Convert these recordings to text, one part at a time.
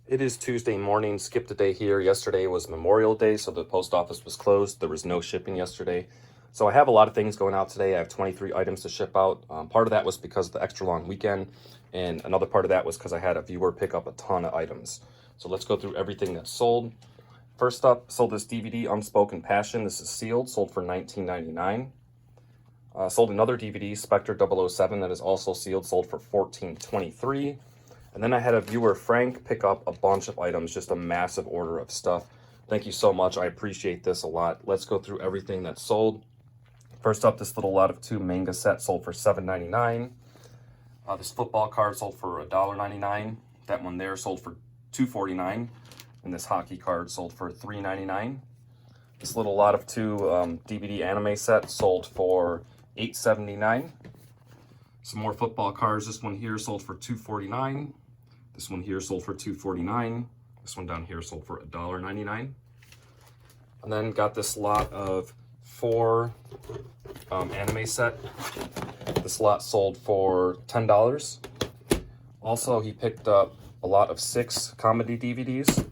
It is Tuesday morning, skipped a day here. Yesterday was Memorial Day, so the post office was closed. There was no shipping yesterday. So I have a lot of things going out today. I have 23 items to ship out. Part of that was because of the extra long weekend, and another part of that was because I had a viewer pick up a ton of items. So let's go through everything that's sold. First up, sold this DVD, Unspoken Passion. This is sealed, sold for $19.99. Sold another DVD, Spectre 007, that is also sealed, sold for $14.23. And then I had a viewer, Frank, pick up a bunch of items, just a massive order of stuff. Thank you so much. I appreciate this a lot. Let's go through everything that's sold. First up, this little lot of 2 manga set sold for $7.99. This football card sold for $1.99. That one there sold for $2.49. And this hockey card sold for $3.99. This little lot of 2 DVD anime set sold for $8.79. Some more football cards. This one here sold for $2.49. This one here sold for $2.49. This one down here sold for $1.99. And then got this lot of 4 anime set. This lot sold for $10. Also, he picked up a lot of 6 comedy DVDs.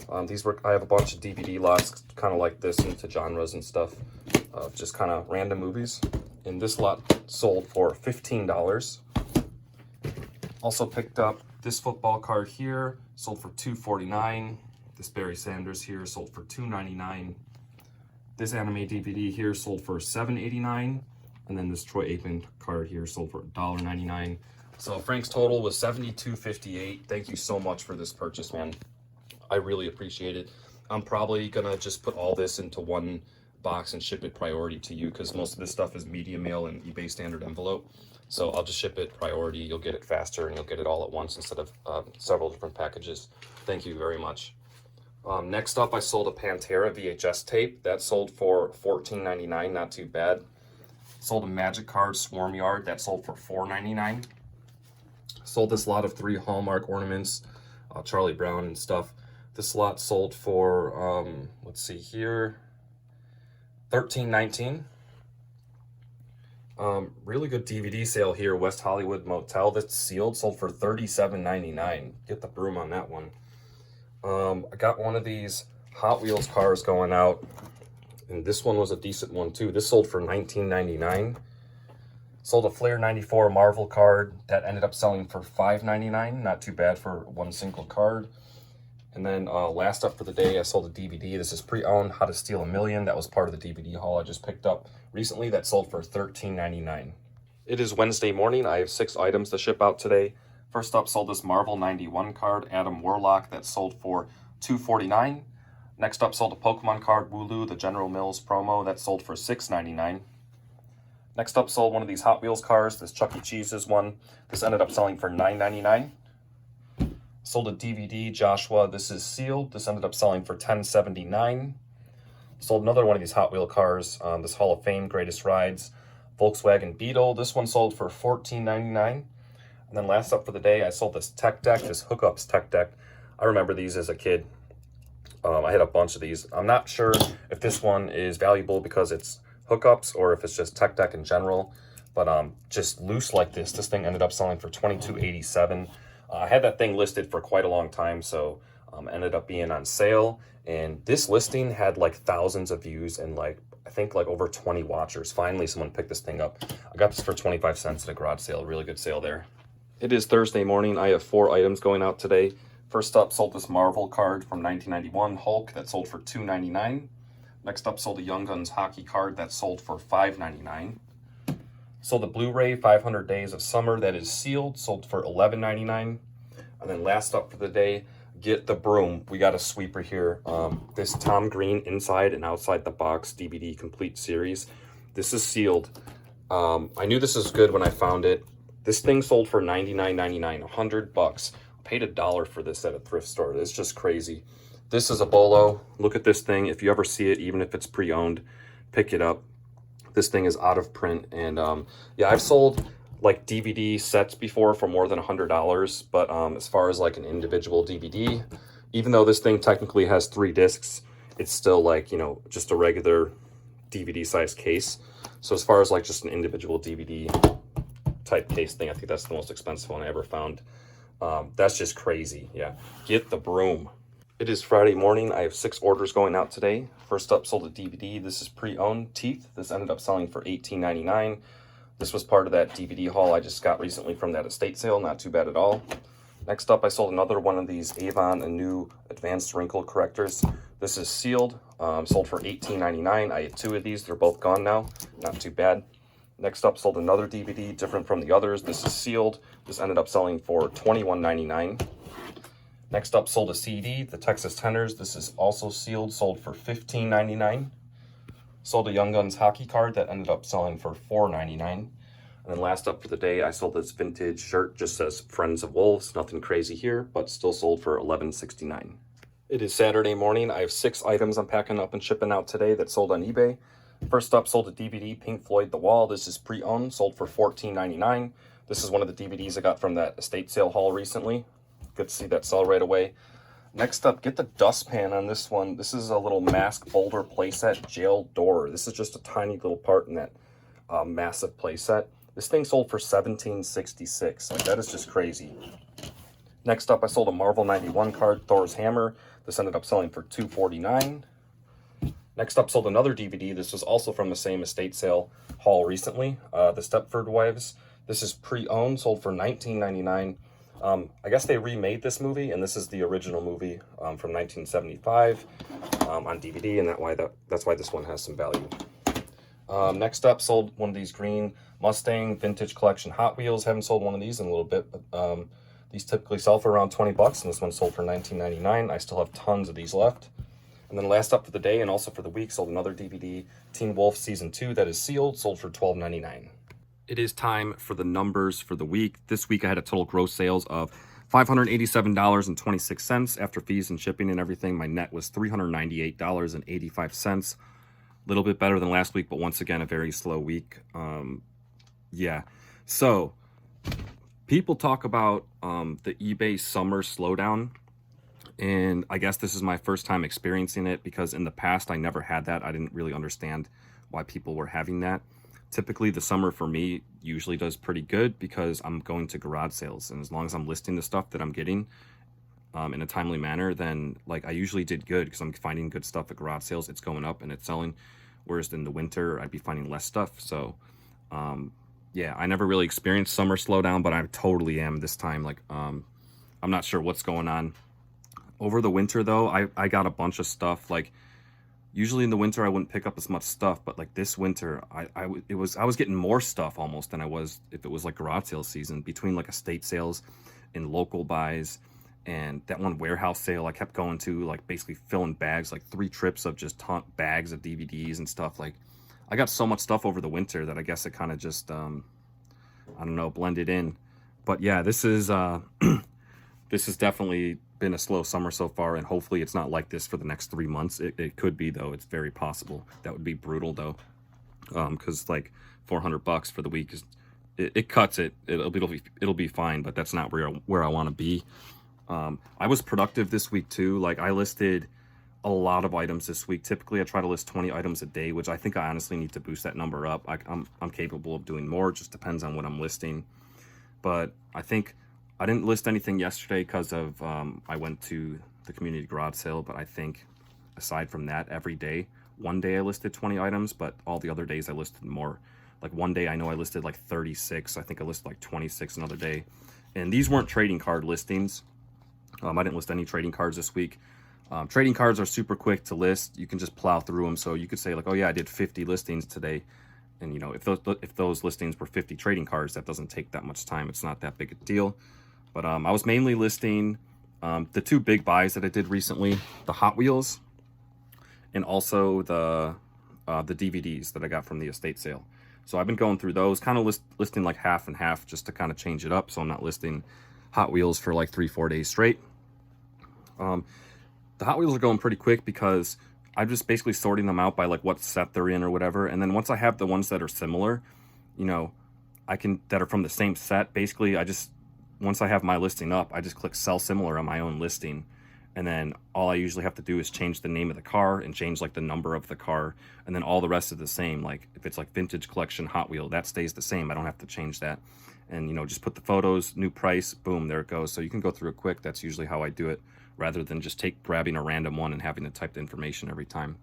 I have a bunch of DVD lots, kind of like this, into genres and stuff, just kind of random movies. And this lot sold for $15. Also picked up this football card here, sold for $2.49. This Barry Sanders here sold for $2.99. This anime DVD here sold for $7.89. And then this Troy Aikman card here sold for $1.99. So Frank's total was $72.58. Thank you so much for this purchase, man. I really appreciate it. I'm probably gonna just put all this into one box and ship it priority to you, because most of this stuff is media mail and eBay standard envelope. So I'll just ship it priority. You'll get it faster and you'll get it all at once instead of several different packages. Thank you very much. Next up, I sold a Pantera VHS tape. That sold for $14.99, not too bad. Sold a Magic Card Swarm Yard. That sold for $4.99. Sold this lot of 3 Hallmark ornaments, Charlie Brown and stuff. This lot sold for, let's see here, $13.19. Really good DVD sale here, West Hollywood Motel. That's sealed, sold for $37.99. Get the broom on that one. I got one of these Hot Wheels cars going out, and this one was a decent one too. This sold for $19.99. Sold a Flair 94 Marvel card that ended up selling for $5.99. Not too bad for one single card. And then last up for the day, I sold a DVD. This is pre-owned, How to Steal a Million. That was part of the DVD haul I just picked up recently. That sold for $13.99. It is Wednesday morning. I have 6 items to ship out today. First up, sold this Marvel 91 card, Adam Warlock. That sold for $2.49. Next up, sold a Pokemon card, Wooloo, the General Mills promo. That sold for $6.99. Next up, sold one of these Hot Wheels cars, this Chuck E. Cheese's one. This ended up selling for $9.99. Sold a DVD, Joshua. This is sealed. This ended up selling for $10.79. Sold another one of these Hot Wheel cars, this Hall of Fame Greatest Rides, Volkswagen Beetle. This one sold for $14.99. And then last up for the day, I sold this Tech Deck, this Hookups Tech Deck. I remember these as a kid. I had a bunch of these. I'm not sure if this one is valuable because it's hookups or if it's just Tech Deck in general. But just loose like this thing ended up selling for $22.87. I had that thing listed for quite a long time, so ended up being on sale. And this listing had like thousands of views and I think over 20 watchers. Finally, someone picked this thing up. I got this for 25 cents at a garage sale. Really good sale there. It is Thursday morning. I have 4 items going out today. First up, sold this Marvel card from 1991, Hulk. That sold for $2.99. Next up, sold a Young Guns hockey card. That sold for $5.99. Sold the Blu-ray 500 Days of Summer. That is sealed. Sold for $11.99. And then last up for the day, get the broom. We got a sweeper here. This Tom Green Inside and Outside the Box DVD Complete Series. This is sealed. I knew this was good when I found it. This thing sold for $99.99, $100. I paid $1 for this at a thrift store. It's just crazy. This is a bolo. Look at this thing. If you ever see it, even if it's pre-owned, pick it up. This thing is out of print, and yeah, I've sold like DVD sets before for more than $100, but as far as like an individual DVD, even though this thing technically has 3 discs, it's still like, you know, just a regular DVD size case. So as far as like just an individual DVD type case thing, I think that's the most expensive one I ever found. That's just crazy. Yeah, get the broom. It is Friday morning. I have 6 orders going out today. First up, sold a DVD. This is pre-owned Teeth. This ended up selling for $18.99. This was part of that DVD haul I just got recently from that estate sale. Not too bad at all. Next up, I sold another one of these Avon and new advanced wrinkle correctors. This is sealed, sold for $18.99. I had 2 of these. They're both gone now. Not too bad. Next up, sold another DVD, different from the others. This is sealed. This ended up selling for $21.99. Next up, sold a CD, the Texas Tenors. This is also sealed, sold for $15.99. Sold a Young Guns hockey card that ended up selling for $4.99. And then last up for the day, I sold this vintage shirt, just says Friends of Wolves. Nothing crazy here, but still sold for $11.69. It is Saturday morning. I have 6 items I'm packing up and shipping out today that sold on eBay. First up, sold a DVD, Pink Floyd The Wall. This is pre-owned, sold for $14.99. This is one of the DVDs I got from that estate sale haul recently. Good to see that sell right away. Next up, get the dustpan on this one. This is a little mask boulder playset, jail door. This is just a tiny little part in that massive playset. This thing sold for $17.66. Like, that is just crazy. Next up, I sold a Marvel 91 card, Thor's Hammer. This ended up selling for $2.49. Next up, sold another DVD. This was also from the same estate sale haul recently. The Stepford Wives. This is pre-owned, sold for $19.99. I guess they remade this movie, and this is the original movie from 1975 on DVD, and that's why this one has some value. Next up, sold one of these green Mustang Vintage Collection Hot Wheels. Haven't sold one of these in a little bit, but these typically sell for around 20 bucks, and this one sold for $19.99. I still have tons of these left. And then last up for the day and also for the week, sold another DVD, Teen Wolf Season 2, that is sealed, sold for $12.99. It is time for the numbers for the week. This week I had a total gross sales of $587.26 after fees and shipping and everything. My net was $398.85. A little bit better than last week, but once again, a very slow week. Yeah. So people talk about the eBay summer slowdown. And I guess this is my first time experiencing it because in the past I never had that. I didn't really understand why people were having that. Typically the summer for me usually does pretty good because I'm going to garage sales. And as long as I'm listing the stuff that I'm getting in a timely manner, then like I usually did good because I'm finding good stuff at garage sales. It's going up and it's selling. Whereas in the winter, I'd be finding less stuff. So yeah, I never really experienced summer slowdown, but I totally am this time. Like I'm not sure what's going on. Over the winter, though, I got a bunch of stuff. Like, usually in the winter, I wouldn't pick up as much stuff. But, like, this winter, I was getting more stuff almost than I was if it was, like, garage sale season. Between, like, estate sales and local buys and that one warehouse sale I kept going to, like, basically filling bags. Like, 3 trips of just bags of DVDs and stuff. Like, I got so much stuff over the winter that I guess it kind of just, I don't know, blended in. But, yeah, this is this has definitely been a slow summer so far, and hopefully it's not like this for the next 3 months. It could be, though. It's very possible. That would be brutal, though, because like $400 for the week is it cuts it. It'll be fine, but that's not where I want to be. I was productive this week too. Like I listed a lot of items this week. Typically I try to list 20 items a day, which I think I honestly need to boost that number up. I'm capable of doing more. It just depends on what I'm listing. But I think I didn't list anything yesterday because of I went to the community garage sale, but I think aside from that, every day, one day I listed 20 items, but all the other days I listed more. Like one day I know I listed like 36. I think I listed like 26 another day. And these weren't trading card listings. I didn't list any trading cards this week. Trading cards are super quick to list. You can just plow through them. So you could say like, oh yeah, I did 50 listings today. And you know, if those listings were 50 trading cards, that doesn't take that much time. It's not that big a deal. But I was mainly listing the 2 big buys that I did recently, the Hot Wheels and also the DVDs that I got from the estate sale. So I've been going through those, kind of listing like half and half just to kind of change it up. So I'm not listing Hot Wheels for like 3-4 days straight. The Hot Wheels are going pretty quick because I'm just basically sorting them out by like what set they're in or whatever. And then once I have the ones that are similar, you know, that are from the same set, basically once I have my listing up, I just click sell similar on my own listing. And then all I usually have to do is change the name of the car and change like the number of the car. And then all the rest is the same. Like if it's like vintage collection Hot Wheel, that stays the same. I don't have to change that. and, you know, just put the photos, new price, boom, there it goes. So you can go through it quick. That's usually how I do it, rather than just grabbing a random one and having to type the information every time.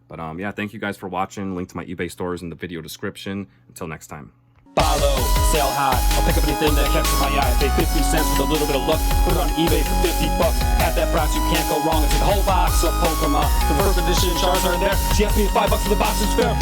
But yeah, thank you guys for watching. Link to my eBay store is in the video description. Until next time. Follow, sell high, I'll pick up anything that catches my eye. Pay 50 cents with a little bit of luck, put it on eBay for 50 bucks. At that price you can't go wrong. It's a whole box of Pokemon. The first edition Charizard there, she asked me if $5 for the box is fair.